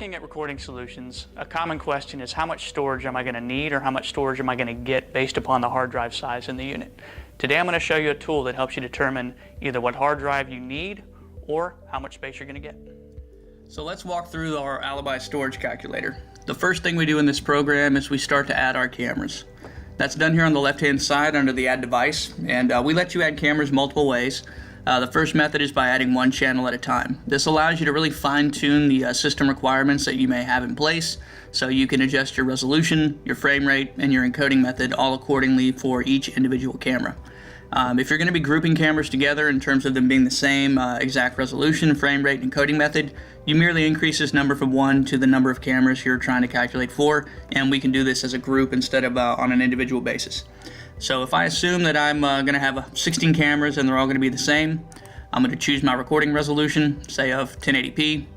looking at recording solutions, a common question is how much storage am I going to need or how much storage am I going to get based upon the hard drive size in the unit. Today I'm going to show you a tool that helps you determine either what hard drive you need or how much space you're going to get. So let's walk through our Alibi storage calculator. The first thing we do in this program is we start to add our cameras. That's done here on the left-hand side under the Add Device, and we let you add cameras multiple ways. The first method is by adding one channel at a time. This allows you to really fine-tune the system requirements that you may have in place, so you can adjust your resolution, your frame rate, and your encoding method all accordingly for each individual camera. If you're going to be grouping cameras together in terms of them being the same exact resolution, frame rate, and encoding method, you merely increase this number from 1 to the number of cameras you're trying to calculate for, and we can do this as a group instead of on an individual basis. So if I assume that I'm going to have 16 cameras and they're all going to be the same, I'm going to choose my recording resolution, say of 1080p.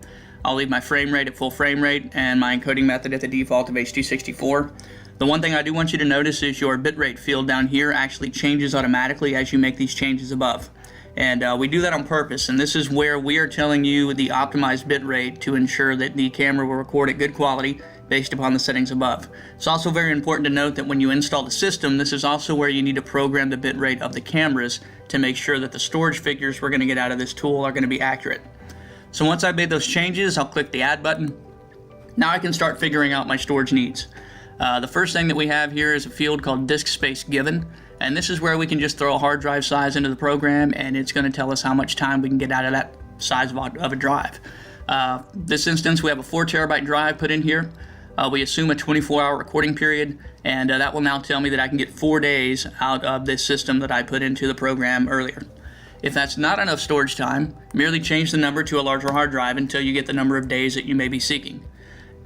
I'll leave my frame rate at full frame rate and my encoding method at the default of H.264. The one thing I do want you to notice is your bitrate field down here actually changes automatically as you make these changes above. And we do that on purpose, and this is where we are telling you the optimized bitrate to ensure that the camera will record at good quality based upon the settings above. It's also very important to note that when you install the system, this is also where you need to program the bitrate of the cameras to make sure that the storage figures we're going to get out of this tool are going to be accurate. So once I've made those changes, I'll click the Add button. Now I can start figuring out my storage needs. The first thing that we have here is a field called disk space given, and this is where we can just throw a hard drive size into the program and it's going to tell us how much time we can get out of that size of a drive. This instance we have a 4 terabyte drive put in here. We assume a 24-hour recording period, and that will now tell me that I can get 4 days out of this system that I put into the program earlier. If that's not enough storage time, merely change the number to a larger hard drive until you get the number of days that you may be seeking.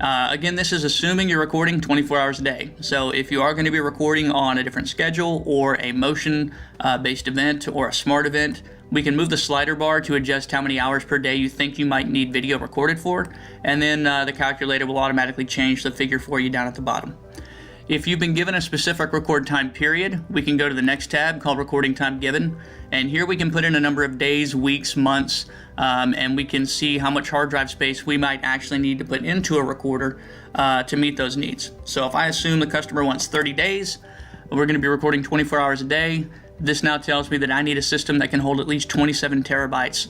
Again, this is assuming you're recording 24 hours a day. So if you are going to be recording on a different schedule or a motion-based event or a smart event, we can move the slider bar to adjust how many hours per day you think you might need video recorded for, and then the calculator will automatically change the figure for you down at the bottom. If you've been given a specific record time period, we can go to the next tab called Recording Time Given, and here we can put in a number of days, weeks, months, and we can see how much hard drive space we might actually need to put into a recorder to meet those needs. So if I assume the customer wants 30 days, we're going to be recording 24 hours a day. This now tells me that I need a system that can hold at least 27 terabytes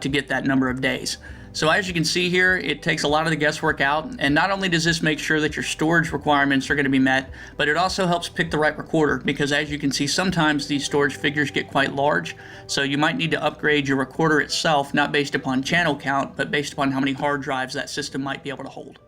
to get that number of days. So as you can see here, it takes a lot of the guesswork out, and not only does this make sure that your storage requirements are going to be met, but it also helps pick the right recorder, because as you can see, sometimes these storage figures get quite large, so you might need to upgrade your recorder itself, not based upon channel count, but based upon how many hard drives that system might be able to hold.